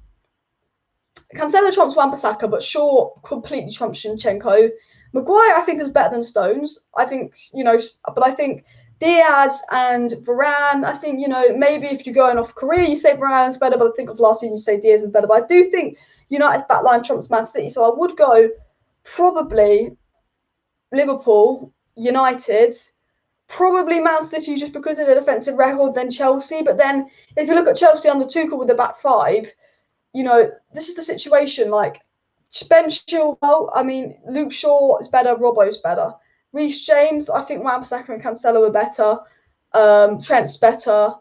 Wan-Bissaka, but Shaw completely trumps Shinchenko. Maguire, I think, is better than Stones. I think, but I think Diaz and Varane, I think, maybe if you're going off career, you say Varane's better, but I think of last season, you say Diaz is better. But I do think United's backline trumps Man City, so I would go probably Liverpool, United, probably Man City just because of the defensive record, then Chelsea. But then if you look at Chelsea under Tuchel with the back five, this is the situation. Ben Chilwell, I mean, Luke Shaw is better, Robbo's better. Reece James, I think Wan-Bissaka and Cancelo are better. Trent's better.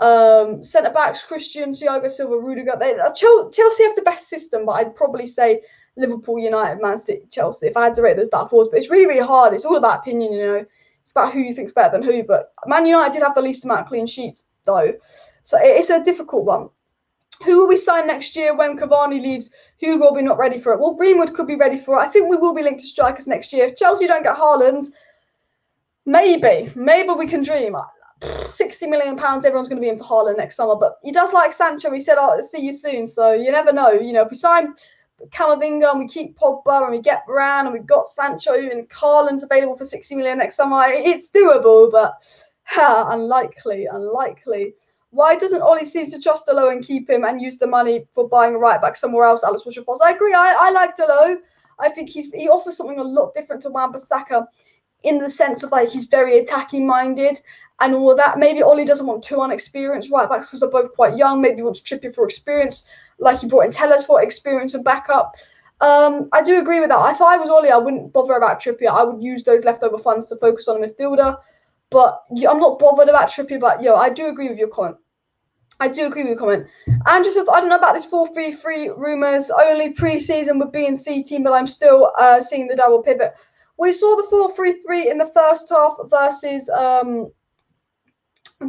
Centre-backs, Christian, Thiago Silva, Rudiger. Chelsea have the best system, but I'd probably say Liverpool, United, Man City, Chelsea, if I had to rate those back fours. But it's really, really hard. It's all about opinion, It's about who you think's better than who. But Man United did have the least amount of clean sheets, though. So it's a difficult one. Who will we sign next year when Cavani leaves? Hugo will be not ready for it. Well, Greenwood could be ready for it. I think we will be linked to strikers next year. If Chelsea don't get Haaland, maybe we can dream. £60 million, everyone's going to be in for Haaland next summer. But he does like Sancho. He said, I'll see you soon. So you never know. If we sign Camavinga and we keep Pogba and we get Varane and we've got Sancho and Haaland's available for £60 million next summer, it's doable, but unlikely. Why doesn't Ollie seem to trust Dalot and keep him and use the money for buying a right back somewhere else? Alice, what's your thoughts? I agree. I like Dalot. I think he offers something a lot different to Wan-Bissaka in the sense of he's very attacking minded and all of that. Maybe Ollie doesn't want two unexperienced right backs because they're both quite young. Maybe he wants Trippier for experience, like he brought in Telles for experience and backup. I do agree with that. If I was Ollie, I wouldn't bother about Trippier. I would use those leftover funds to focus on a midfielder. But I'm not bothered about Trippier. But I do agree with your comment. Andrew says, I don't know about this 4-3-3 rumours. Only pre-season with B and C team, but I'm still seeing the double pivot. We saw the 4-3-3 in the first half versus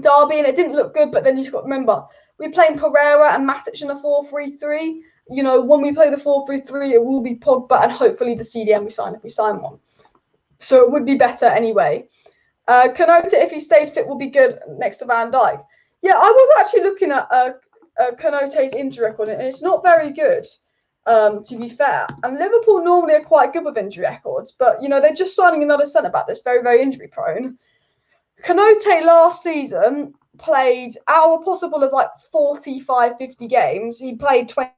Derby, and it didn't look good. But then you've got to remember, we're playing Pereira and Matic in the 4-3-3. When we play the 4-3-3, it will be Pogba and hopefully the CDM we sign if we sign one. So it would be better anyway. Konaté, if he stays fit, will be good next to Van Dijk. Yeah, I was actually looking at Konaté's injury record, and it's not very good, to be fair. And Liverpool normally are quite good with injury records, but, they're just signing another centre-back that's very, very injury-prone. Konaté last season played out of a possible of 45, 50 games. He played 20.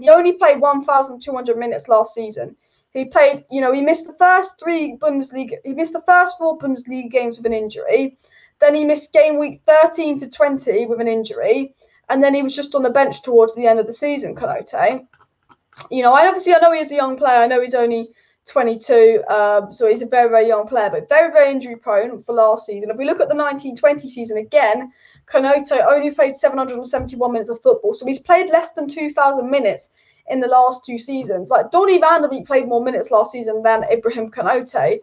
He only played 1,200 minutes last season. He played, he missed the first 4 Bundesliga games with an injury. Then he missed game week 13 to 20 with an injury. And then he was just on the bench towards the end of the season, Konaté. I know he is a young player. I know he's only 22. So he's a very, very young player, but very, very injury prone for last season. If we look at the 1920 season again, Konaté only played 771 minutes of football. So he's played less than 2,000 minutes in the last 2 seasons. Like Donny van der Beek played more minutes last season than Ibrahim Konaté,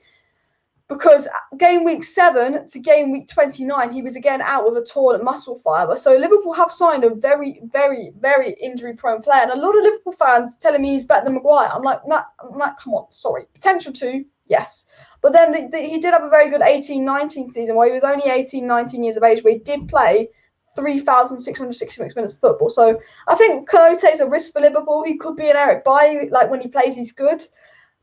because game week 7 to game week 29, he was again out with a torn muscle fibre. So Liverpool have signed a very, very, very injury-prone player. And a lot of Liverpool fans telling me he's better than Maguire. I'm like, come on, sorry. Potential to, yes. But then he did have a very good 18-19 season where he was only 18, 19 years of age, where he did play 3,666 minutes of football. So I think Konaté is a risk for Liverpool. He could be an Eric Bailly. Like when he plays, he's good.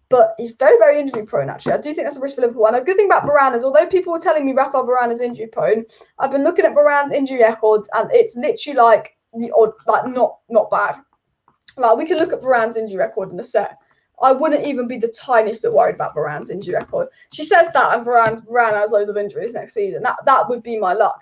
But he's very, very injury prone, actually. I do think that's a risk for Liverpool. And a good thing about Varane is, although people were telling me Rafael Varane is injury prone, I've been looking at Varane's injury records, and it's literally like the odd, like not bad. Like we can look at Varane's injury record in a set. I wouldn't even be the tiniest bit worried about Varane's injury record. She says that, and Varane has loads of injuries next season. That would be my luck.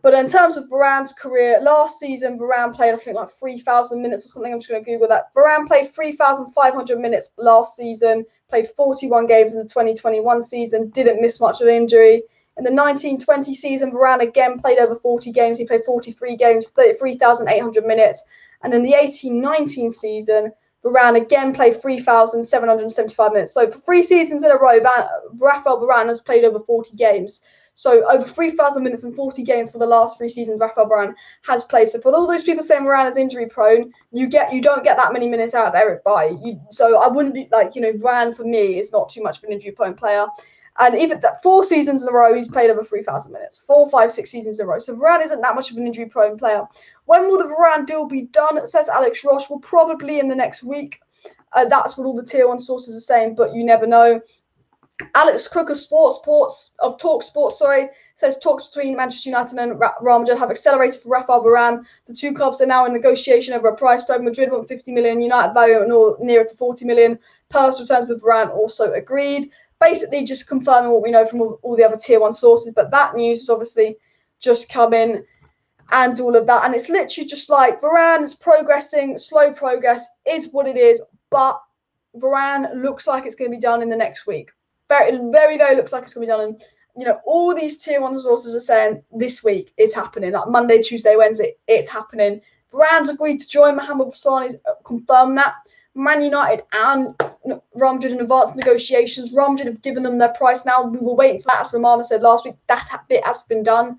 But in terms of Varane's career, last season, Varane played, I think, like 3,000 minutes or something. I'm just going to Google that. Varane played 3,500 minutes last season, played 41 games in the 2021 season, didn't miss much of injury. In the 1920 season, Varane again played over 40 games. He played 43 games, 3,800 minutes. And in the 18-19 season, Varane again played 3,775 minutes. So for 3 seasons in a row, Rafael Varane has played over 40 games. So over 3,000 minutes and 40 games for the last 3 seasons, Rafael Varane has played. So for all those people saying Varane is injury prone, you don't get that many minutes out of Eric Bailly. So I wouldn't be like, Varane for me is not too much of an injury prone player. And even that 4 seasons in a row, he's played over 3,000 minutes. 4, 5, 6 seasons in a row. So Varane isn't that much of an injury prone player. When will the Varane deal be done? Says Alex Roche. Well, probably in the next week. That's what all the tier 1 sources are saying, but you never know. Alex Crook of Talk Sports, says talks between Manchester United and Real Madrid have accelerated for Rafael Varane. The 2 clubs are now in negotiation over a price tag. Madrid want 50 million, United value nearer to 40 million. Palace returns with Varane also agreed. Basically, just confirming what we know from all the other tier 1 sources. But that news is obviously just come in and all of that. And it's literally just like Varane is progressing, slow progress is what it is. But Varane looks like it's going to be done in the next week. Very, very, very looks like it's going to be done. And, all these tier 1 sources are saying this week it's happening. Like Monday, Tuesday, Wednesday, it's happening. Varane's agreed to join. Mohamed Hassani's confirmed that. Man United and Real Madrid in advanced negotiations. Real Madrid have given them their price now. We were waiting for that, as Romano said last week. That bit has been done.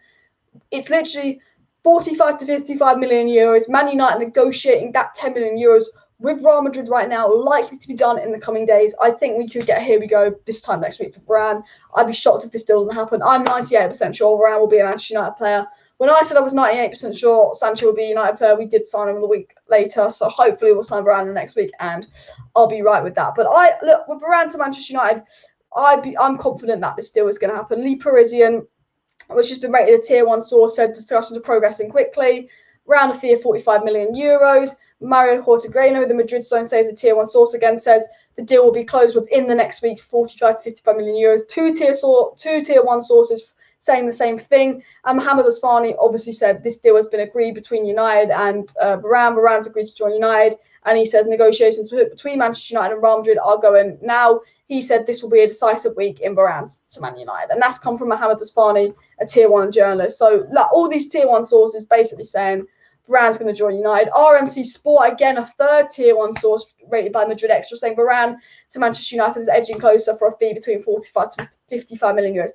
It's literally 45 to 55 million euros. Man United negotiating that 10 million euros with Real Madrid right now, likely to be done in the coming days. I think we could get here we go this time next week for Varane. I'd be shocked if this deal doesn't happen. I'm 98% sure Varane will be a Manchester United player. When I said I was 98% sure Sancho will be a United player, we did sign him a week later. So hopefully we'll sign Varane the next week, and I'll be right with that. But look, with Varane to Manchester United, I'm confident that this deal is going to happen. Le Parisien, which has been rated a tier 1 source, said discussions are progressing quickly. Round a fee of 45 million euros. Mario Cortegrano, the Madrid zone, says a tier 1 source again says the deal will be closed within the next week, 45 to 55 million euros. Two tier 1 sources saying the same thing. And Mohamed Hassani obviously said this deal has been agreed between United and Varane. Varane's agreed to join United, and he says negotiations between Manchester United and Real Madrid are going now. He said this will be a decisive week in Varane to Man United, and that's come from Mohamed Hassani, a tier 1 journalist. So all these tier 1 sources basically saying Varane's going to join United. RMC Sport, again, a third tier 1 source rated by Madrid Extra, saying Varane to Manchester United is edging closer for a fee between 45 to 55 million euros.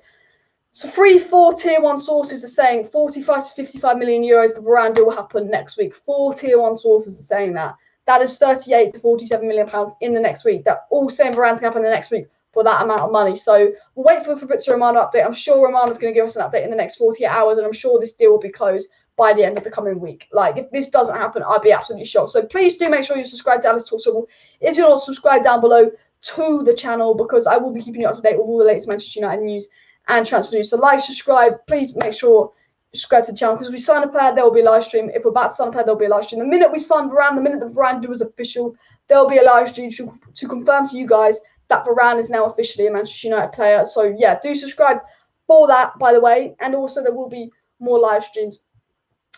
So 3-4 tier 1 sources are saying 45 to 55 million euros the Varane deal will happen next week. 4 tier 1 sources are saying that. That is 38 to 47 million pounds in the next week. That all saying Varane's going to happen in the next week for that amount of money. So we'll wait for the Fabrizio Romano update. I'm sure Romano's going to give us an update in the next 48 hours, and I'm sure this deal will be closed by the end of the coming week. Like, if this doesn't happen, I'd be absolutely shocked. So please do make sure you subscribe to Alice Talks Football. If you're not subscribed, down below to the channel, because I will be keeping you up to date with all the latest Manchester United news and transfer news. So like, subscribe, please make sure you subscribe to the channel, because if we sign a player, there will be a live stream. If we're about to sign a player, there'll be a live stream. The minute we sign Varane, the minute the Varane deal is official, there'll be a live stream to confirm to you guys that Varane is now officially a Manchester United player. So yeah, do subscribe for that, by the way, and also there will be more live streams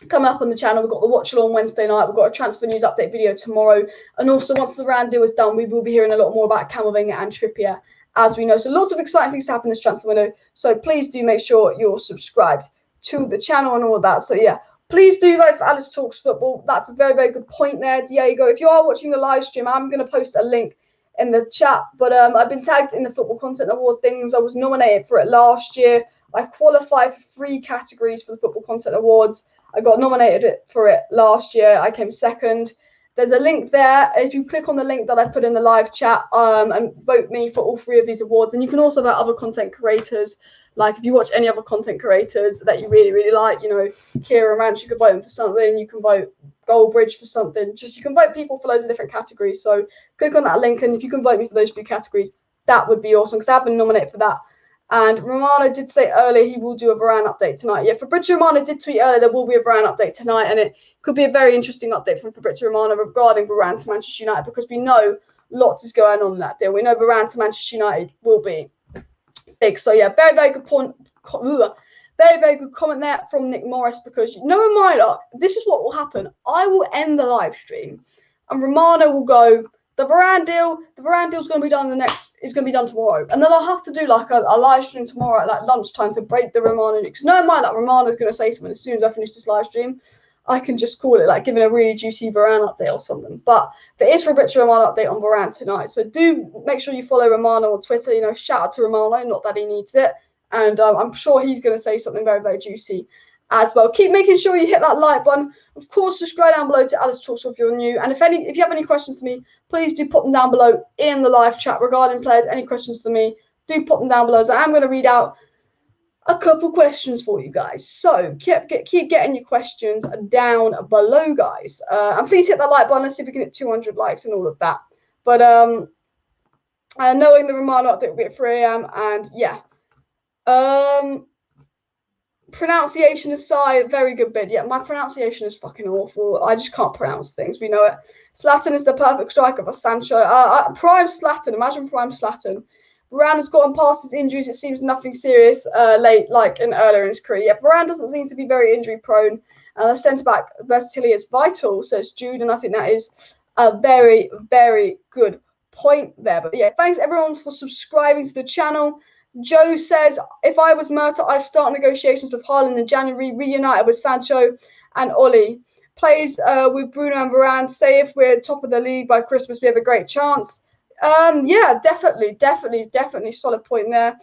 coming up on the channel. We've got the watch along Wednesday night. We've got a transfer news update video tomorrow. And also, once the VARANE deal is done, we will be hearing a lot more about Camavinga and Trippier, as we know. So lots of exciting things to happen this transfer window. So please do make sure you're subscribed to the channel and all of that. So yeah, please do vote for Alice Talks Football. That's a very, very good point there, Diego. If you are watching the live stream, I'm going to post a link in the chat. But I've been tagged in the Football Content Award things. I was nominated for it last year. I qualified for 3 categories for the Football Content Awards. I got nominated for it last year. I came second. There's a link there. If you click on the link that I put in the live chat and vote me for all 3 of these awards. And you can also vote other content creators. Like if you watch any other content creators that you really, really like, you know, Kira Ranch, you can vote them for something. You can vote Goldbridge for something. Just you can vote people for loads of different categories. So click on that link. And if you can vote me for those 3 categories, that would be awesome because I've been nominated for that. And Romano did say earlier he will do a Varane update tonight. Yeah, Fabrizio Romano did tweet earlier there will be a Varane update tonight, and it could be a very interesting update from Fabrizio Romano regarding Varane to Manchester United because we know lots is going on in that deal. We know Varane to Manchester United will be big. So yeah, very, very good point. Very, very good comment there from Nick Morris because knowing my luck, this is what will happen. I will end the live stream and Romano will go, the Varane deal is going to be done tomorrow. And then I'll have to do like a live stream tomorrow at like lunchtime to break the Romano news. Because knowing my luck, Romano's going to say something as soon as I finish this live stream. I can just call it like giving a really juicy Varane update or something. But there is Fabrizio Romano update on Varane tonight. So do make sure you follow Romano on Twitter. You know, shout out to Romano, not that he needs it. And I'm sure he's going to say something very, very juicy as well. Keep making sure you hit that like button. Of course, subscribe down below to Alice Talks if you're new. And if you have any questions for me, please do pop them down below in the live chat regarding players. Any questions for me, do pop them down below. So I'm going to read out a couple questions for you guys. So keep getting your questions down below, guys. And please hit that like button. Let's see if we can hit 200 likes and all of that. But knowing the Romano update will be at 3 AM. And yeah. Pronunciation aside, very good bid. Yeah, my pronunciation is fucking awful. I just can't pronounce things. We know it. Zlatan is the perfect striker for Sancho. Prime Zlatan. Imagine Prime Zlatan. Varane has gotten past his injuries. It seems nothing serious late, like earlier in his career. Yeah, Varane doesn't seem to be very injury prone. And the centre back versatility is vital, says Jude. And I think that is a very, very good point there. But yeah, thanks everyone for subscribing to the channel. Joe says, if I was Murta, I'd start negotiations with Haaland in January, reunited with Sancho and Oli. Plays with Bruno and Varane. Say if we're top of the league by Christmas, we have a great chance. Yeah, definitely solid point there.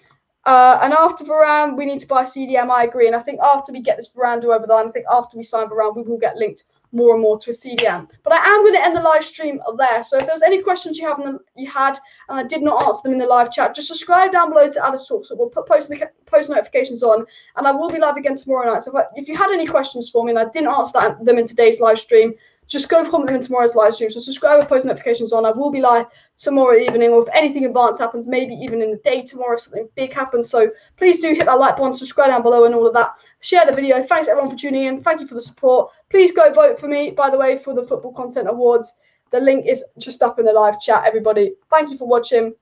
And after Varane, we need to buy CDM. I agree. And I think after we get this Varane deal over the line, I think after we sign Varane, we will get linked more and more to a CDM. But I am going to end the live stream there. So if there's any questions you had and I did not answer them in the live chat, just subscribe down below to Alice Talks. So we'll put post notifications on, and I will be live again tomorrow night. So if you had any questions for me and I didn't answer them in today's live stream, just go comment them in tomorrow's live stream. So subscribe with post notifications on. I will be live tomorrow evening, or if anything advanced happens, maybe even in the day tomorrow if something big happens. So please do hit that like button, subscribe down below and all of that. Share the video. Thanks everyone for tuning in. Thank you for the support. Please go vote for me, by the way, for the Football Content Awards. The link is just up in the live chat, everybody. Thank you for watching.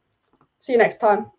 See you next time.